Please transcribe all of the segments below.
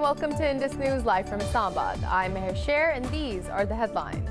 welcome to Indus News live from Islamabad. I'm Meher Sher and these are the headlines.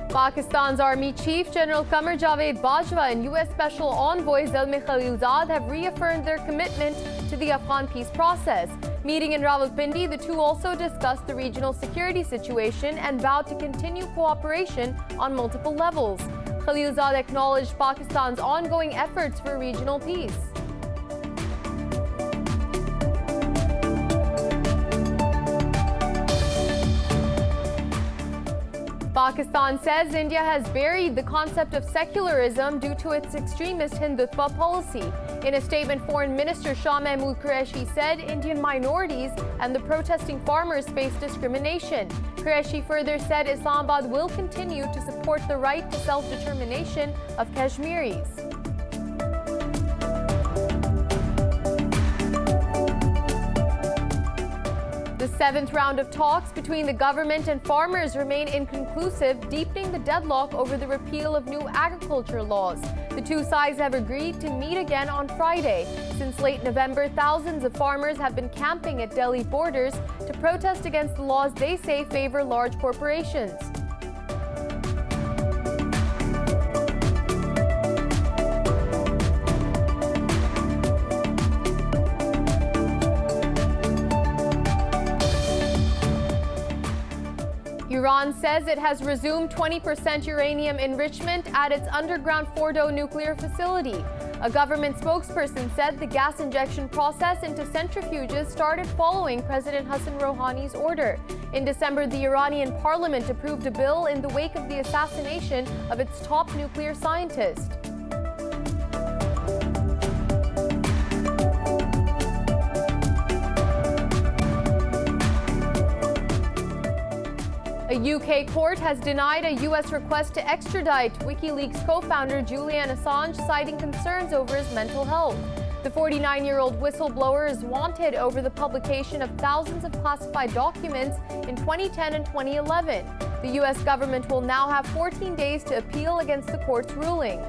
Pakistan's Army Chief General Qamar Javed Bajwa and U.S. Special Envoy Zalmi Khalilzad have reaffirmed their commitment to the Afghan peace process. Meeting in Rawalpindi, the two also discussed the regional security situation and vowed to continue cooperation on multiple levels. Khalilzad acknowledged Pakistan's ongoing efforts for regional peace. Pakistan says India has buried the concept of secularism due to its extremist Hindutva policy. In a statement, Foreign Minister Shah Mahmood Qureshi said Indian minorities and the protesting farmers face discrimination. Qureshi further said Islamabad will continue to support the right to self-determination of Kashmiris. The seventh round of talks between the government and farmers remain inconclusive, deepening the deadlock over the repeal of new agriculture laws. The two sides have agreed to meet again on Friday. Since late November, thousands of farmers have been camping at Delhi borders to protest against the laws they say favor large corporations. Iran says it has resumed 20% uranium enrichment at its underground Fordo nuclear facility. A government spokesperson said the gas injection process into centrifuges started following President Hassan Rouhani's order. In December, the Iranian parliament approved a bill in the wake of the assassination of its top nuclear scientist. A UK court has denied a US request to extradite WikiLeaks co-founder Julian Assange, citing concerns over his mental health. The 49-year-old whistleblower is wanted over the publication of thousands of classified documents in 2010 and 2011. The US government will now have 14 days to appeal against the court's ruling.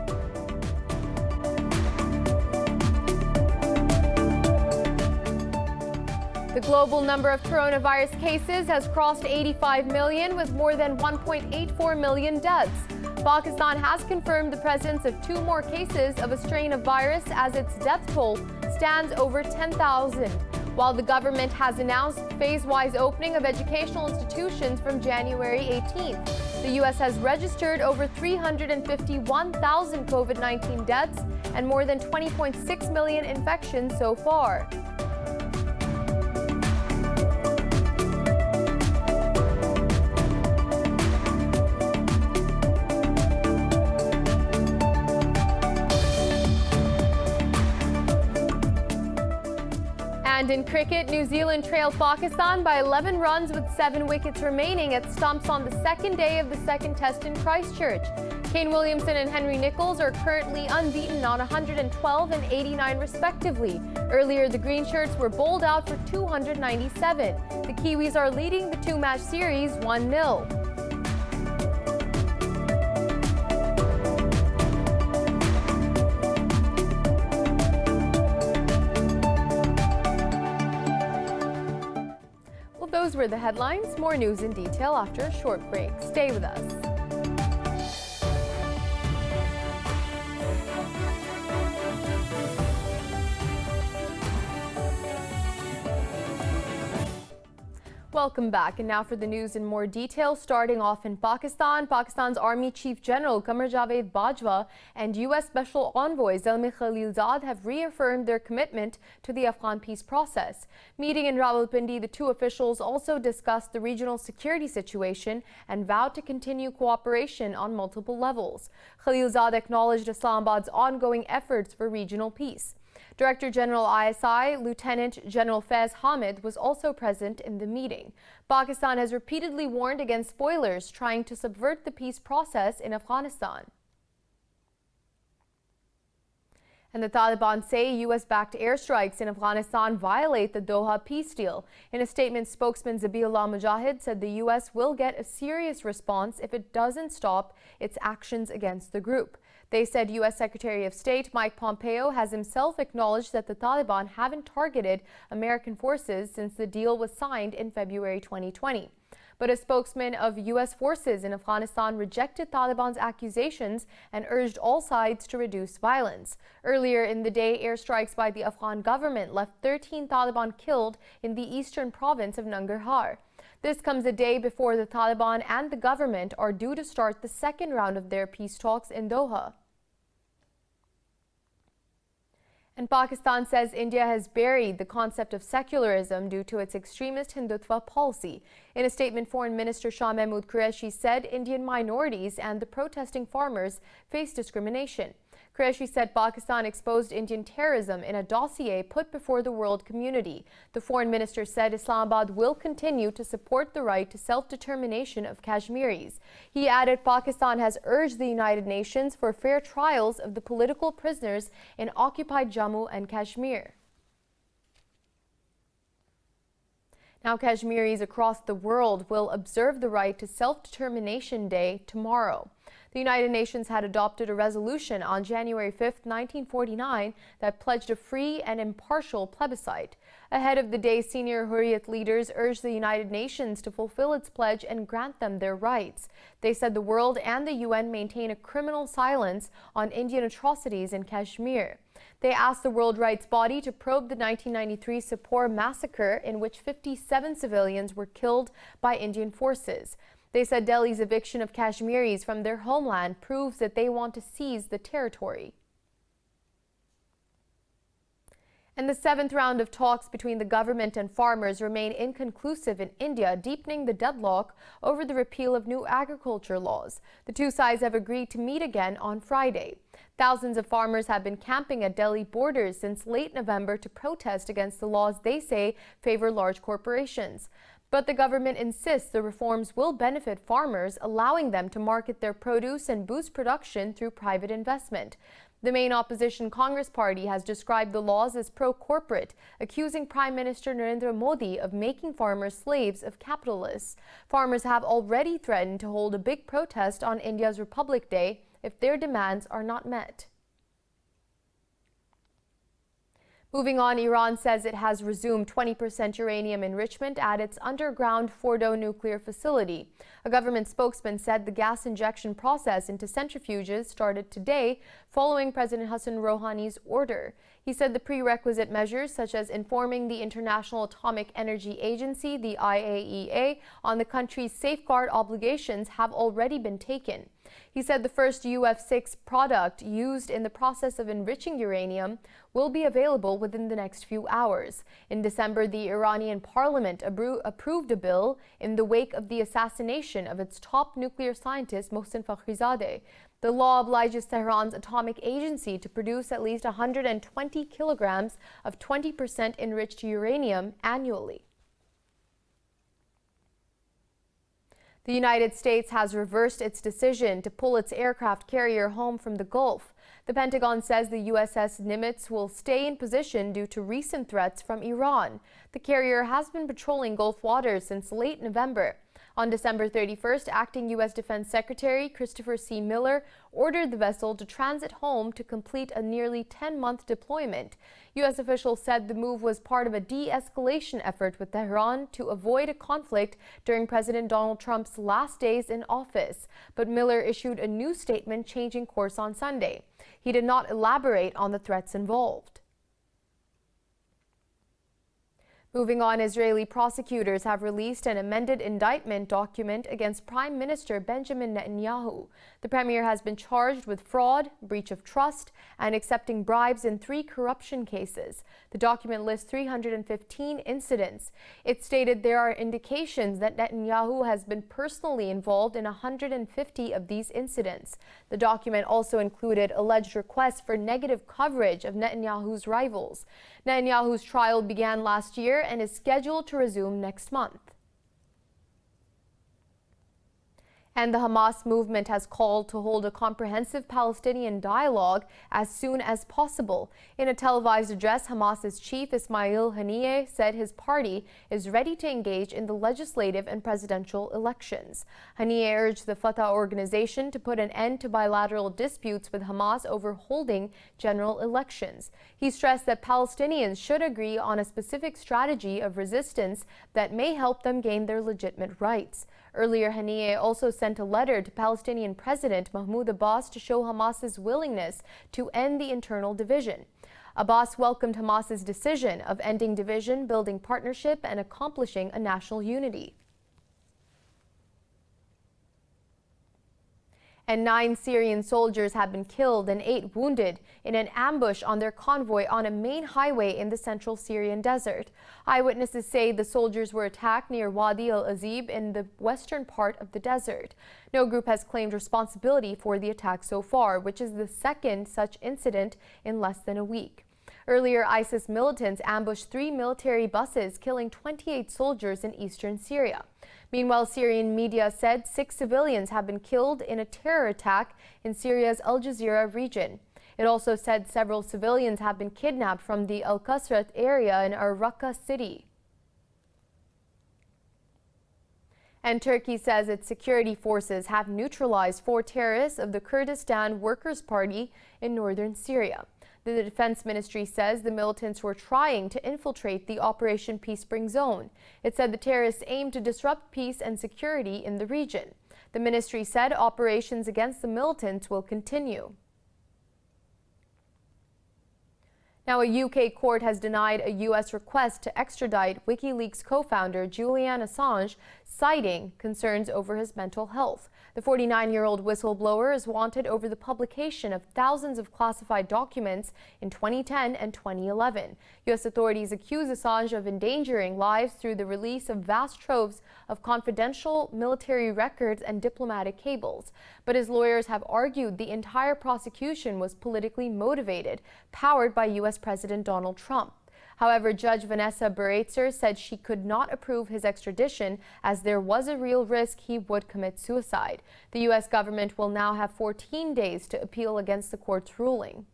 The global number of coronavirus cases has crossed 85 million, with more than 1.84 million deaths. Pakistan has confirmed the presence of 2 more cases of a strain of virus as its death toll stands over 10,000. While the government has announced phase-wise opening of educational institutions from January 18th, the U.S. has registered over 351,000 COVID-19 deaths and more than 20.6 million infections so far. And in cricket, New Zealand trailed Pakistan by 11 runs with 7 wickets remaining at stumps on the second day of the second test in Christchurch. Kane Williamson and Henry Nicholls are currently unbeaten on 112 and 89 respectively. Earlier, the Green Shirts were bowled out for 297. The Kiwis are leading the 2-match series 1-0. Those were the headlines. More news in detail after a short break. Stay with us. Welcome back. And now for the news in more detail. Starting off in Pakistan, Pakistan's Army Chief General Qamar Javed Bajwa and U.S. Special Envoy Zalmi Khalilzad have reaffirmed their commitment to the Afghan peace process. Meeting in Rawalpindi, the two officials also discussed the regional security situation and vowed to continue cooperation on multiple levels. Khalilzad acknowledged Islamabad's ongoing efforts for regional peace. Director General ISI, Lieutenant General Faiz Hamid, was also present in the meeting. Pakistan has repeatedly warned against spoilers trying to subvert the peace process in Afghanistan. And the Taliban say U.S.-backed airstrikes in Afghanistan violate the Doha peace deal. In a statement, spokesman Zabiullah Mujahid said the U.S. will get a serious response if it doesn't stop its actions against the group. They said U.S. Secretary of State Mike Pompeo has himself acknowledged that the Taliban haven't targeted American forces since the deal was signed in February 2020. But a spokesman of U.S. forces in Afghanistan rejected Taliban's accusations and urged all sides to reduce violence. Earlier in the day, airstrikes by the Afghan government left 13 Taliban killed in the eastern province of Nangarhar. This comes a day before the Taliban and the government are due to start the second round of their peace talks in Doha. And Pakistan says India has buried the concept of secularism due to its extremist Hindutva policy. In a statement, Foreign Minister Shah Mahmood Qureshi said Indian minorities and the protesting farmers face discrimination. Qureshi said Pakistan exposed Indian terrorism in a dossier put before the world community. The foreign minister said Islamabad will continue to support the right to self-determination of Kashmiris. He added Pakistan has urged the United Nations for fair trials of the political prisoners in occupied Jammu and Kashmir. Now, Kashmiris across the world will observe the right to self-determination day tomorrow. The United Nations had adopted a resolution on January 5, 1949 that pledged a free and impartial plebiscite. Ahead of the day, senior Hurriyat leaders urged the United Nations to fulfill its pledge and grant them their rights. They said the world and the UN maintain a criminal silence on Indian atrocities in Kashmir. They asked the World Rights Body to probe the 1993 Sopore massacre in which 57 civilians were killed by Indian forces. They said Delhi's eviction of Kashmiris from their homeland proves that they want to seize the territory. And the seventh round of talks between the government and farmers remain inconclusive in India, deepening the deadlock over the repeal of new agriculture laws. The two sides have agreed to meet again on Friday. Thousands of farmers have been camping at Delhi borders since late November to protest against the laws they say favor large corporations. But the government insists the reforms will benefit farmers, allowing them to market their produce and boost production through private investment. The main opposition Congress party has described the laws as pro-corporate, accusing Prime Minister Narendra Modi of making farmers slaves of capitalists. Farmers have already threatened to hold a big protest on India's Republic Day if their demands are not met. Moving on, Iran says it has resumed 20% uranium enrichment at its underground Fordo nuclear facility. A government spokesman said the gas injection process into centrifuges started today following President Hassan Rouhani's order. He said the prerequisite measures, such as informing the International Atomic Energy Agency, the IAEA, on the country's safeguard obligations have already been taken. He said the first UF6 product used in the process of enriching uranium will be available within the next few hours. In December, the Iranian parliament approved a bill in the wake of the assassination of its top nuclear scientist, Mohsen Fakhrizadeh. The law obliges Tehran's atomic agency to produce at least 120 kilograms of 20% enriched uranium annually. The United States has reversed its decision to pull its aircraft carrier home from the Gulf. The Pentagon says the USS Nimitz will stay in position due to recent threats from Iran. The carrier has been patrolling Gulf waters since late November. On December 31st, Acting U.S. Defense Secretary Christopher C. Miller ordered the vessel to transit home to complete a nearly 10-month deployment. U.S. officials said the move was part of a de-escalation effort with Tehran to avoid a conflict during President Donald Trump's last days in office. But Miller issued a new statement changing course on Sunday. He did not elaborate on the threats involved. Moving on, Israeli prosecutors have released an amended indictment document against Prime Minister Benjamin Netanyahu. The premier has been charged with fraud, breach of trust, and accepting bribes in 3 corruption cases. The document lists 315 incidents. It stated there are indications that Netanyahu has been personally involved in 150 of these incidents. The document also included alleged requests for negative coverage of Netanyahu's rivals. Netanyahu's trial began last year and is scheduled to resume next month. And the Hamas movement has called to hold a comprehensive Palestinian dialogue as soon as possible. In a televised address, Hamas's chief Ismail Haniyeh said his party is ready to engage in the legislative and presidential elections. Haniyeh urged the Fatah organization to put an end to bilateral disputes with Hamas over holding general elections. He stressed that Palestinians should agree on a specific strategy of resistance that may help them gain their legitimate rights. Earlier, Haniyeh also sent a letter to Palestinian President Mahmoud Abbas to show Hamas's willingness to end the internal division. Abbas welcomed Hamas's decision of ending division, building partnership, and accomplishing a national unity. And 9 Syrian soldiers have been killed and 8 wounded in an ambush on their convoy on a main highway in the central Syrian desert. Eyewitnesses say the soldiers were attacked near Wadi al-Azib in the western part of the desert. No group has claimed responsibility for the attack so far, which is the second such incident in less than a week. Earlier, ISIS militants ambushed 3 military buses, killing 28 soldiers in eastern Syria. Meanwhile, Syrian media said 6 civilians have been killed in a terror attack in Syria's Al Jazeera region. It also said several civilians have been kidnapped from the Al Qasrat area in Raqqa city. And Turkey says its security forces have neutralized 4 terrorists of the Kurdistan Workers' Party in northern Syria. The Defense Ministry says the militants were trying to infiltrate the Operation Peace Spring zone. It said the terrorists aimed to disrupt peace and security in the region. The ministry said operations against the militants will continue. Now, a UK court has denied a U.S. request to extradite WikiLeaks co-founder Julian Assange, citing concerns over his mental health. The 49-year-old whistleblower is wanted over the publication of thousands of classified documents in 2010 and 2011. U.S. authorities accuse Assange of endangering lives through the release of vast troves of confidential military records and diplomatic cables. But his lawyers have argued the entire prosecution was politically motivated, powered by U.S. President Donald Trump. However, Judge Vanessa Buratzer said she could not approve his extradition as there was a real risk he would commit suicide. The U.S. government will now have 14 days to appeal against the court's ruling.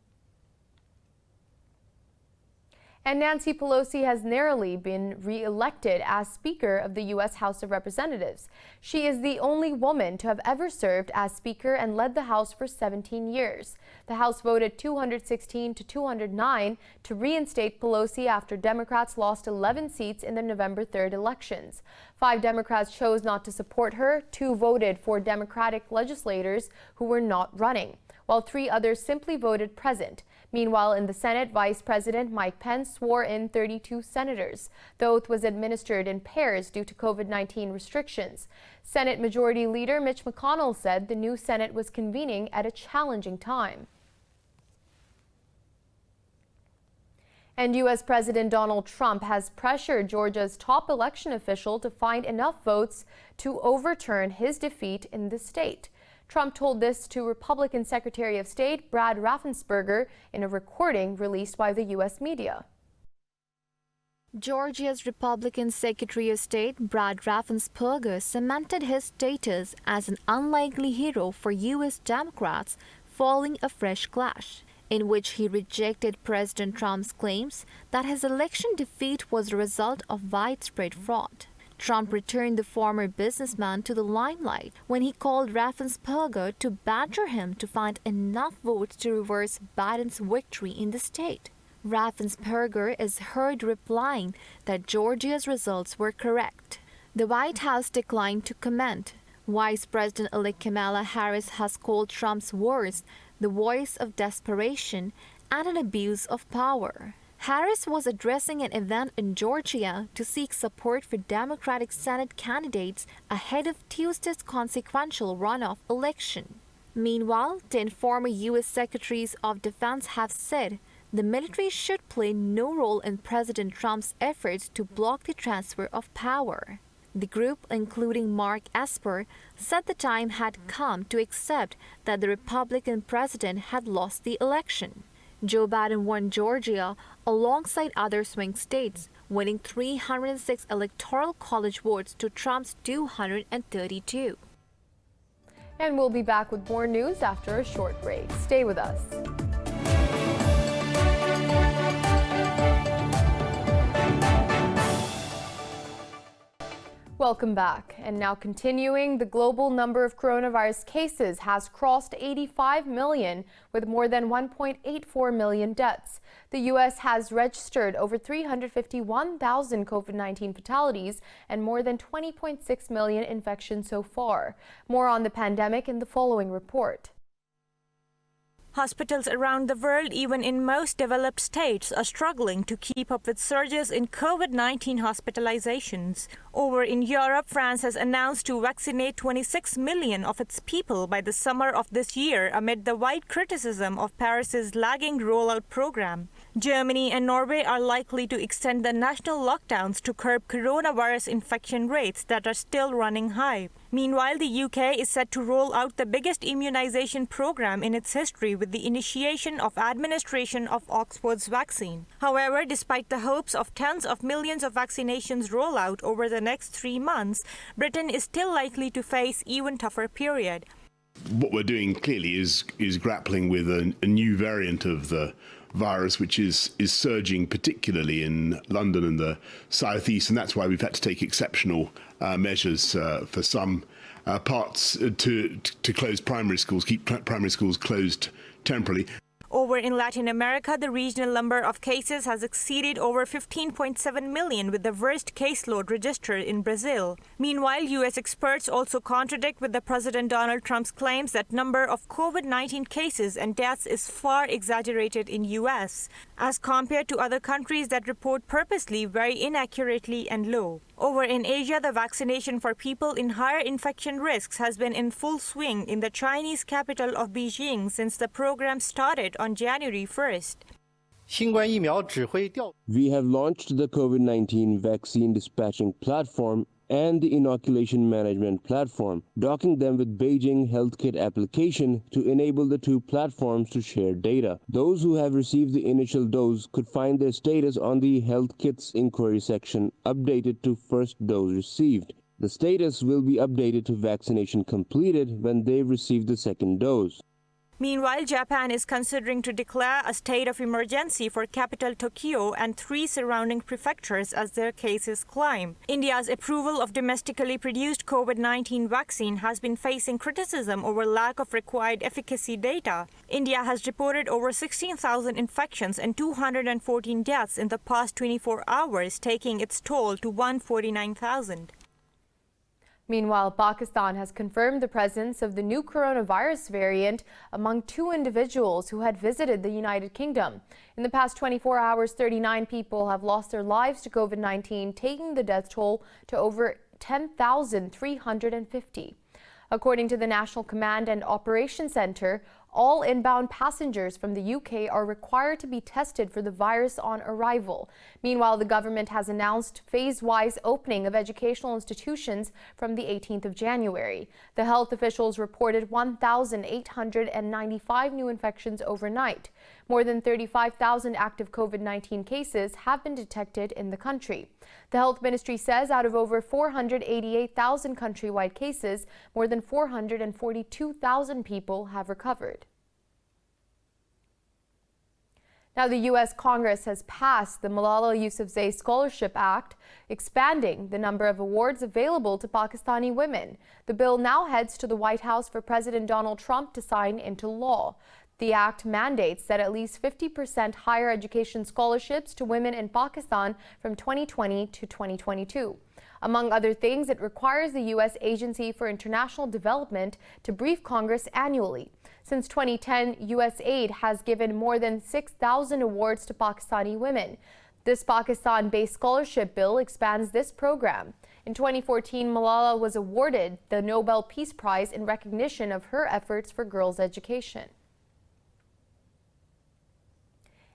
And Nancy Pelosi has narrowly been re-elected as Speaker of the U.S. House of Representatives. She is the only woman to have ever served as Speaker and led the House for 17 years. The House voted 216 to 209 to reinstate Pelosi after Democrats lost 11 seats in the November 3rd elections. 5 Democrats chose not to support her, 2 voted for Democratic legislators who were not running, while 3 others simply voted present. Meanwhile, in the Senate, Vice President Mike Pence swore in 32 senators. The oath was administered in pairs due to COVID-19 restrictions. Senate Majority Leader Mitch McConnell said the new Senate was convening at a challenging time. And U.S. President Donald Trump has pressured Georgia's top election official to find enough votes to overturn his defeat in the state. Trump told this to Republican Secretary of State Brad Raffensperger in a recording released by the U.S. media. Georgia's Republican Secretary of State Brad Raffensperger cemented his status as an unlikely hero for U.S. Democrats following a fresh clash, in which he rejected President Trump's claims that his election defeat was a result of widespread fraud. Trump returned the former businessman to the limelight when he called Raffensperger to badger him to find enough votes to reverse Biden's victory in the state. Raffensperger is heard replying that Georgia's results were correct. The White House declined to comment. Vice President-elect Kamala Harris has called Trump's words the voice of desperation and an abuse of power. Harris was addressing an event in Georgia to seek support for Democratic Senate candidates ahead of Tuesday's consequential runoff election. Meanwhile, 10 former U.S. Secretaries of Defense have said the military should play no role in President Trump's efforts to block the transfer of power. The group, including Mark Esper, said the time had come to accept that the Republican president had lost the election. Joe Biden won Georgia alongside other swing states, winning 306 electoral college votes to Trump's 232. And we'll be back with more news after a short break. Stay with us. Welcome back. And now continuing, the global number of coronavirus cases has crossed 85 million, with more than 1.84 million deaths. The U.S. has registered over 351,000 COVID-19 fatalities and more than 20.6 million infections so far. More on the pandemic in the following report. Hospitals around the world, even in most developed states, are struggling to keep up with surges in COVID-19 hospitalizations. Over in Europe, France has announced to vaccinate 26 million of its people by the summer of this year amid the wide criticism of Paris's lagging rollout program. Germany and Norway are likely to extend the national lockdowns to curb coronavirus infection rates that are still running high. Meanwhile, the UK is set to roll out the biggest immunization program in its history with the initiation of administration of Oxford's vaccine. However, despite the hopes of tens of millions of vaccinations rollout over the next 3 months, Britain is still likely to face even tougher period. What we're doing clearly is grappling with a new variant of the virus, which is surging particularly in London and the southeast, and that's why we've had to take exceptional measures for some parts to close primary schools, keep primary schools closed temporarily. Over in Latin America, the regional number of cases has exceeded over 15.7 million, with the worst caseload registered in Brazil. Meanwhile, U.S. experts also contradict with the President Donald Trump's claims that number of COVID-19 cases and deaths is far exaggerated in U.S., as compared to other countries that report purposely very inaccurately and low. Over in Asia, the vaccination for people in higher infection risks has been in full swing in the Chinese capital of Beijing since the program started on January 1st. We have launched the COVID-19 vaccine dispatching platform and the inoculation management platform, docking them with Beijing Health Kit application to enable the two platforms to share data. Those who have received the initial dose could find their status on the Health Kits inquiry section, updated to first dose received. The status will be updated to vaccination completed when they receive the second dose. Meanwhile, Japan is considering to declare a state of emergency for capital Tokyo and 3 surrounding prefectures as their cases climb. India's approval of domestically produced COVID-19 vaccine has been facing criticism over lack of required efficacy data. India has reported over 16,000 infections and 214 deaths in the past 24 hours, taking its toll to 149,000. Meanwhile, Pakistan has confirmed the presence of the new coronavirus variant among 2 individuals who had visited the United Kingdom. In the past 24 hours, 39 people have lost their lives to COVID-19, taking the death toll to over 10,350. According to the National Command and Operations Center, all inbound passengers from the UK are required to be tested for the virus on arrival. Meanwhile, the government has announced phase-wise opening of educational institutions from the 18th of January. The health officials reported 1,895 new infections overnight. More than 35,000 active COVID-19 cases have been detected in the country. The health ministry says out of over 488,000 countrywide cases, more than 442,000 people have recovered. Now, the U.S. Congress has passed the MALALA Yousafzai Scholarship Act, expanding the number of awards available to Pakistani women. The bill now heads to the White House for President Donald Trump to sign into law. The act mandates that at least 50% higher education scholarships to women in Pakistan from 2020 to 2022. Among other things, it requires the U.S. Agency for International Development to brief Congress annually. Since 2010, USAID has given more than 6,000 awards to Pakistani women. This Pakistan-based scholarship bill expands this program. In 2014, Malala was awarded the Nobel Peace Prize in recognition of her efforts for girls' education.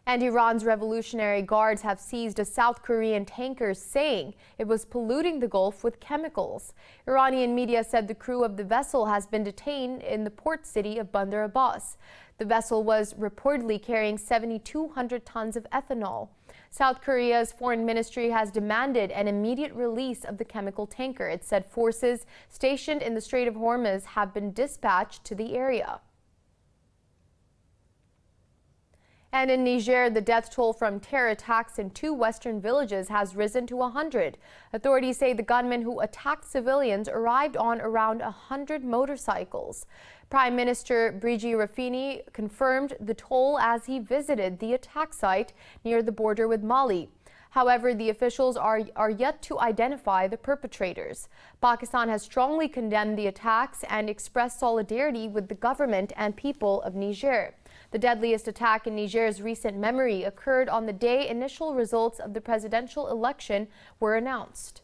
And Iran's Revolutionary Guards have seized a South Korean tanker, saying it was polluting the Gulf with chemicals. Iranian media said the crew of the vessel has been detained in the port city of Bandar Abbas. The vessel was reportedly carrying 7,200 tons of ethanol. South Korea's foreign ministry has demanded an immediate release of the chemical tanker. It said forces stationed in the Strait of Hormuz have been dispatched to the area. And in Niger, the death toll from terror attacks in 2 western villages has risen to 100. Authorities say the gunmen who attacked civilians arrived on around 100 motorcycles. Prime Minister Brigi Rafini confirmed the toll as he visited the attack site near the border with Mali. However, the officials are yet to identify the perpetrators. Pakistan has strongly condemned the attacks and expressed solidarity with the government and people of Niger. The deadliest attack in Niger's recent memory occurred on the day initial results of the presidential election were announced.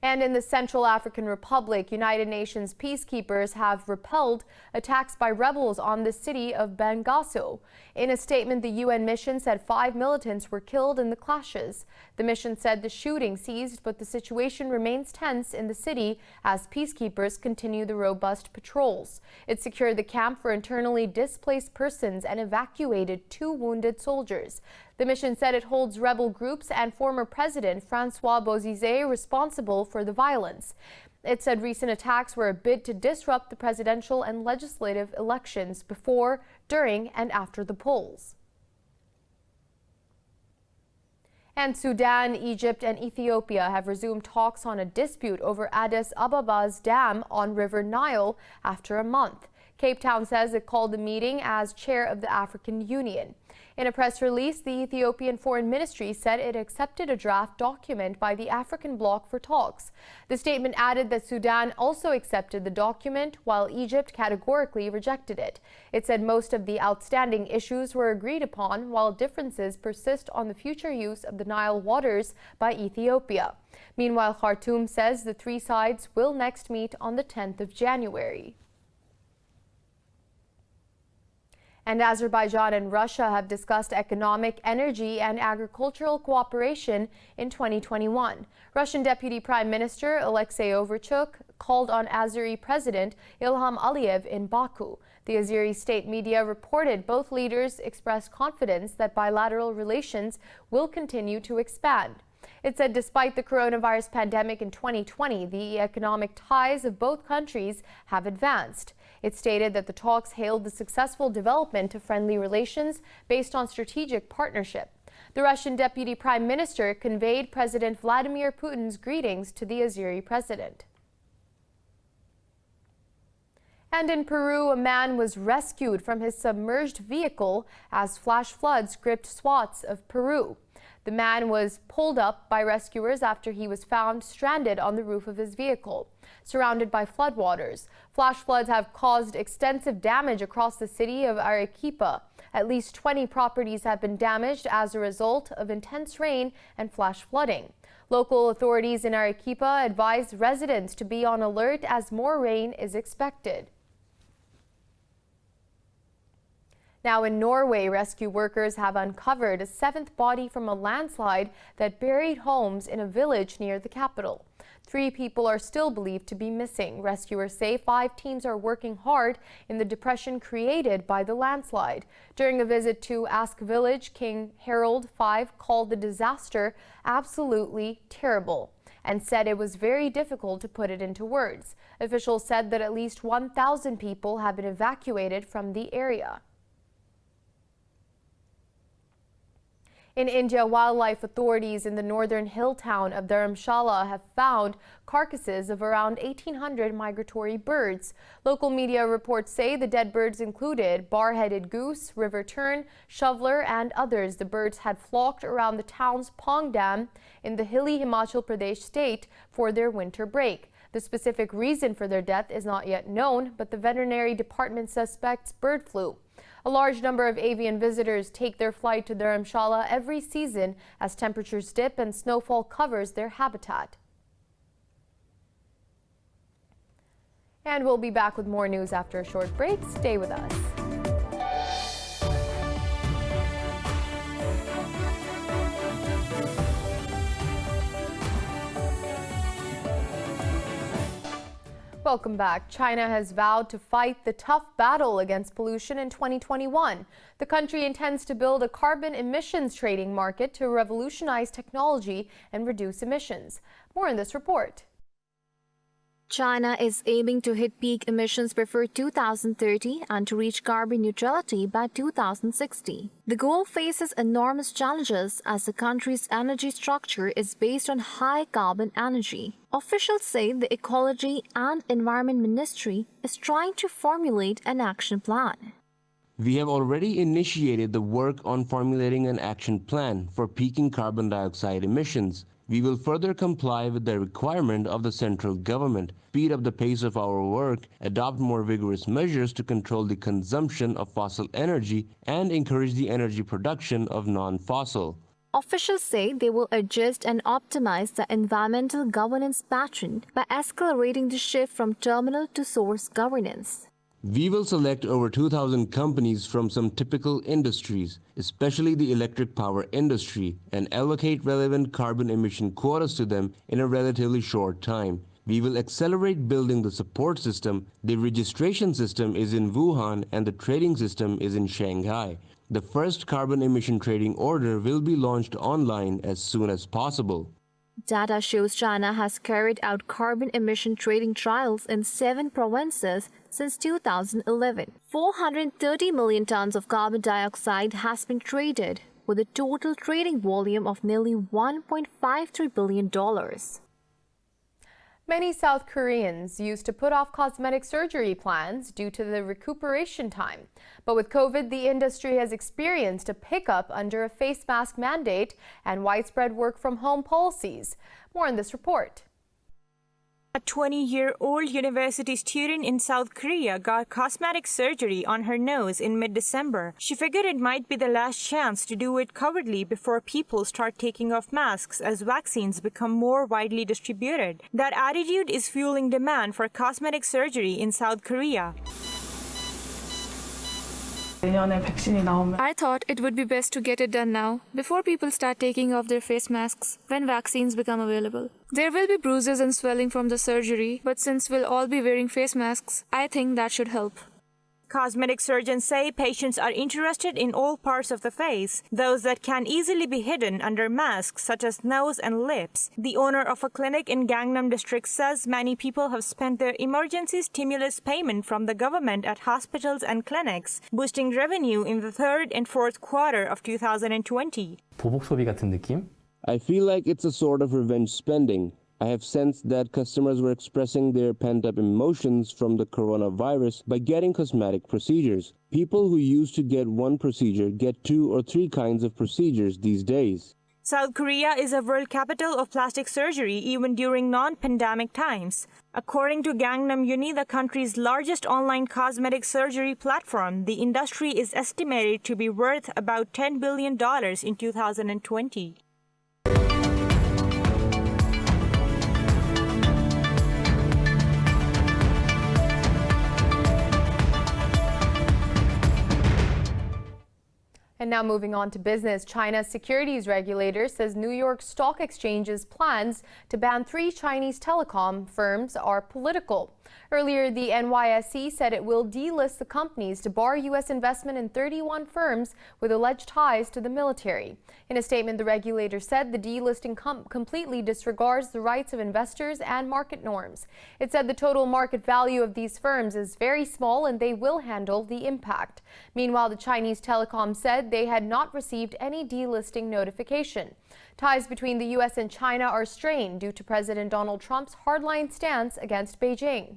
And in the Central African Republic, United Nations peacekeepers have repelled attacks by rebels on the city of Bangasso. In a statement, the UN mission said 5 militants were killed in the clashes. The mission said the shooting ceased, but the situation remains tense in the city as peacekeepers continue the robust patrols. It secured the camp for internally displaced persons and evacuated 2 wounded soldiers. The mission said it holds rebel groups and former President Francois Bozizé responsible for the violence. It said recent attacks were a bid to disrupt the presidential and legislative elections before, during, and after the polls. And Sudan, Egypt, and Ethiopia have resumed talks on a dispute over Addis Ababa's dam on River Nile after a month. Cape Town says it called the meeting as chair of the African Union. In a press release, the Ethiopian Foreign Ministry said it accepted a draft document by the African bloc for talks. The statement added that Sudan also accepted the document, while Egypt categorically rejected it. It said most of the outstanding issues were agreed upon, while differences persist on the future use of the Nile waters by Ethiopia. Meanwhile, Khartoum says the 3 sides will next meet on the 10th of January. And Azerbaijan and Russia have discussed economic, energy, and agricultural cooperation in 2021. Russian Deputy Prime Minister Alexei Overchuk called on Azeri President Ilham Aliyev in Baku. The Azeri state media reported both leaders expressed confidence that bilateral relations will continue to expand. It said despite the coronavirus pandemic in 2020, the economic ties of both countries have advanced. It stated that the talks hailed the successful development of friendly relations based on strategic partnership. The Russian Deputy Prime Minister conveyed President Vladimir Putin's greetings to the Azeri president. And in Peru, a man was rescued from his submerged vehicle as flash floods gripped swaths of Peru. The man was pulled up by rescuers after he was found stranded on the roof of his vehicle, surrounded by floodwaters. Flash floods have caused extensive damage across the city of Arequipa. At least 20 properties have been damaged as a result of intense rain and flash flooding. Local authorities in Arequipa advised residents to be on alert as more rain is expected. Now in Norway, rescue workers have uncovered a 7th body from a landslide that buried homes in a village near the capital. 3 people are still believed to be missing. Rescuers say 5 teams are working hard in the depression created by the landslide. During a visit to Ask Village, King Harold V called the disaster absolutely terrible and said it was very difficult to put it into words. Officials said that at least 1,000 people have been evacuated from the area. In India, wildlife authorities in the northern hill town of Dharamshala have found carcasses of around 1,800 migratory birds. Local media reports say the dead birds included bar-headed goose, river tern, shoveler, and others. The birds had flocked around the town's Pong Dam in the hilly Himachal Pradesh state for their winter break. The specific reason for their death is not yet known, but the veterinary department suspects bird flu. A large number of avian visitors take their flight to Dharamshala every season as temperatures dip and snowfall covers their habitat. And we'll be back with more news after a short break. Stay with us. Welcome back. China has vowed to fight the tough battle against pollution in 2021. The country intends to build a carbon emissions trading market to revolutionize technology and reduce emissions. More in this report. China is aiming to hit peak emissions before 2030 and to reach carbon neutrality by 2060. The goal faces enormous challenges as the country's energy structure is based on high carbon energy. Officials say the Ecology and Environment Ministry is trying to formulate an action plan. We have already initiated the work on formulating an action plan for peaking carbon dioxide emissions. We will further comply with the requirement of the central government, speed up the pace of our work, adopt more vigorous measures to control the consumption of fossil energy, and encourage the energy production of non-fossil. Officials say they will adjust and optimize the environmental governance pattern by accelerating the shift from terminal to source governance. We will select over 2,000 companies from some typical industries, especially the electric power industry, and allocate relevant carbon emission quotas to them in a relatively short time. We will accelerate building the support system. The registration system is in Wuhan and the trading system is in Shanghai. The first carbon emission trading order will be launched online as soon as possible. Data shows China has carried out carbon emission trading trials in 7 provinces since 2011. 430 million tons of carbon dioxide has been traded, with a total trading volume of nearly $1.53 billion. Many South Koreans used to put off cosmetic surgery plans due to the recuperation time. But with COVID, the industry has experienced a pickup under a face mask mandate and widespread work-from-home policies. More in this report. A 20-year-old university student in South Korea got cosmetic surgery on her nose in mid-December. She figured it might be the last chance to do it covertly before people start taking off masks as vaccines become more widely distributed. That attitude is fueling demand for cosmetic surgery in South Korea. I thought it would be best to get it done now, before people start taking off their face masks when vaccines become available. There will be bruises and swelling from the surgery, but since we'll all be wearing face masks, I think that should help. Cosmetic surgeons say patients are interested in all parts of the face, those that can easily be hidden under masks such as nose and lips. The owner of a clinic in Gangnam district says many people have spent their emergency stimulus payment from the government at hospitals and clinics, boosting revenue in the third and fourth quarter of 2020. 보복 소비 같은 느낌? I feel like it's a sort of revenge spending. I have sensed that customers were expressing their pent-up emotions from the coronavirus by getting cosmetic procedures. People who used to get one procedure get 2 or 3 kinds of procedures these days. South Korea is a world capital of plastic surgery even during non-pandemic times. According to Gangnam Uni, the country's largest online cosmetic surgery platform, the industry is estimated to be worth about $10 billion in 2020. And now moving on to business, China's securities regulator says New York Stock Exchange's plans to ban 3 Chinese telecom firms are political. Earlier, the NYSE said it will delist the companies to bar U.S. investment in 31 firms with alleged ties to the military. In a statement, the regulator said the delisting completely disregards the rights of investors and market norms. It said the total market value of these firms is very small and they will handle the impact. Meanwhile, the Chinese telecom said they had not received any delisting notification. Ties between the U.S. and China are strained due to President Donald Trump's hardline stance against Beijing.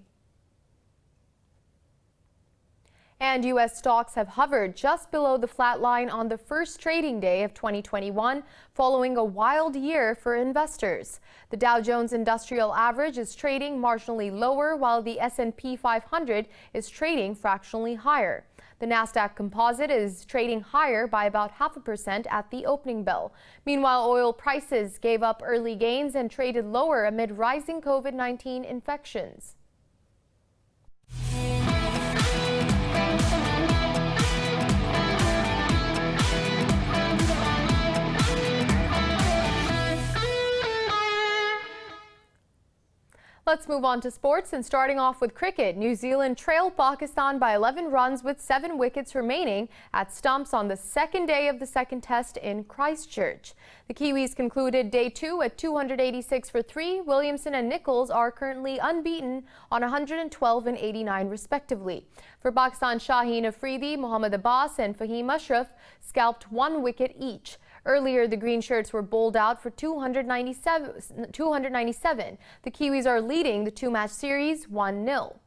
And U.S. stocks have hovered just below the flat line on the first trading day of 2021, following a wild year for investors. The Dow Jones Industrial Average is trading marginally lower, while the S&P 500 is trading fractionally higher. The Nasdaq Composite is trading higher by about 0.5% at the opening bell. Meanwhile, oil prices gave up early gains and traded lower amid rising COVID-19 infections. Let's move on to sports, and starting off with cricket. New Zealand trailed Pakistan by 11 runs with 7 wickets remaining at stumps on the second day of the second test in Christchurch. The Kiwis concluded day 2 at 286 for 3. Williamson and Nichols are currently unbeaten on 112 and 89 respectively. For Pakistan, Shaheen Afridi, Mohammad Abbas and Fahim Ashraf scalped 1 wicket each. Earlier, the green shirts were bowled out for 297. The Kiwis are leading the 2-match series 1-0.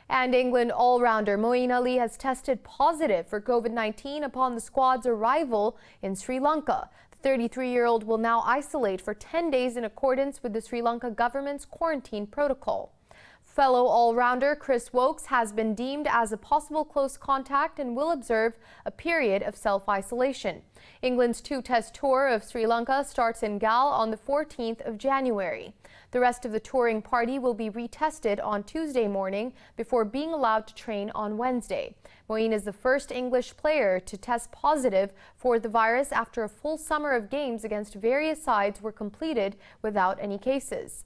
And England all-rounder Moeen Ali has tested positive for COVID-19 upon the squad's arrival in Sri Lanka. The 33-year-old will now isolate for 10 days in accordance with the Sri Lanka government's quarantine protocol. Fellow all-rounder Chris Woakes has been deemed as a possible close contact and will observe a period of self-isolation. England's 2-test tour of Sri Lanka starts in Galle on the 14th of January. The rest of the touring party will be retested on Tuesday morning before being allowed to train on Wednesday. Moeen is the first English player to test positive for the virus after a full summer of games against various sides were completed without any cases.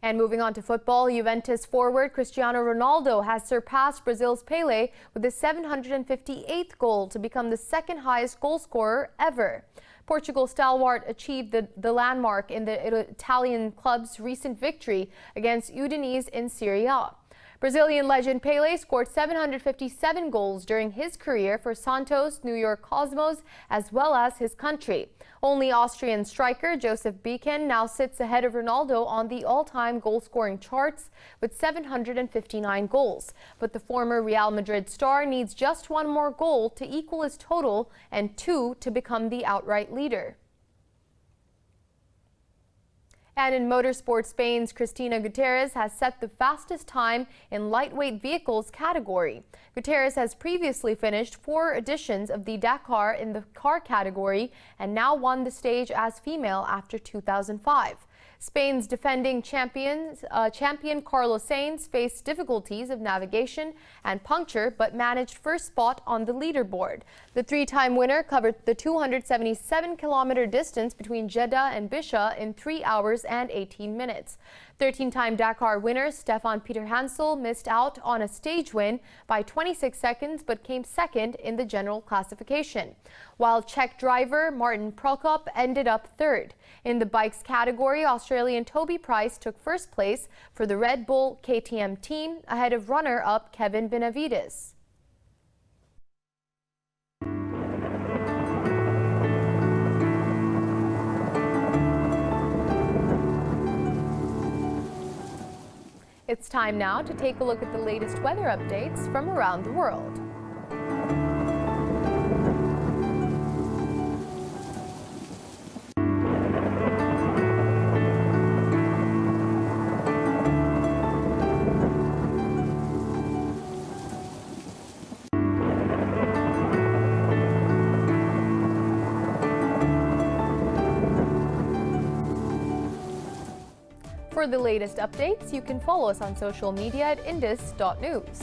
And moving on to football, Juventus forward Cristiano Ronaldo has surpassed Brazil's Pelé with his 758th goal to become the second highest goal scorer ever. Portugal stalwart achieved the landmark in the Italian club's recent victory against Udinese in Serie A. Brazilian legend Pelé scored 757 goals during his career for Santos, New York Cosmos, as well as his country. Only Austrian striker Joseph Beeken now sits ahead of Ronaldo on the all-time goal-scoring charts with 759 goals. But the former Real Madrid star needs just 1 more goal to equal his total and 2 to become the outright leader. And in motorsport, Spain's Cristina Gutierrez has set the fastest time in lightweight vehicles category. Gutierrez has previously finished 4 editions of the Dakar in the car category and now won the stage as female after 2005. Spain's defending champion Carlos Sainz faced difficulties of navigation and puncture but managed first spot on the leaderboard. The 3-time winner covered the 277-kilometer distance between Jeddah and Bisha in 3 hours and 18 minutes. 13-time Dakar winner Stefan Peter Hansel missed out on a stage win by 26 seconds but came second in the general classification, while Czech driver Martin Prokop ended up third. In the bikes category, Australian Toby Price took first place for the Red Bull KTM team ahead of runner-up Kevin Benavides. It's time now to take a look at the latest weather updates from around the world. For the latest updates, you can follow us on social media at indus.news.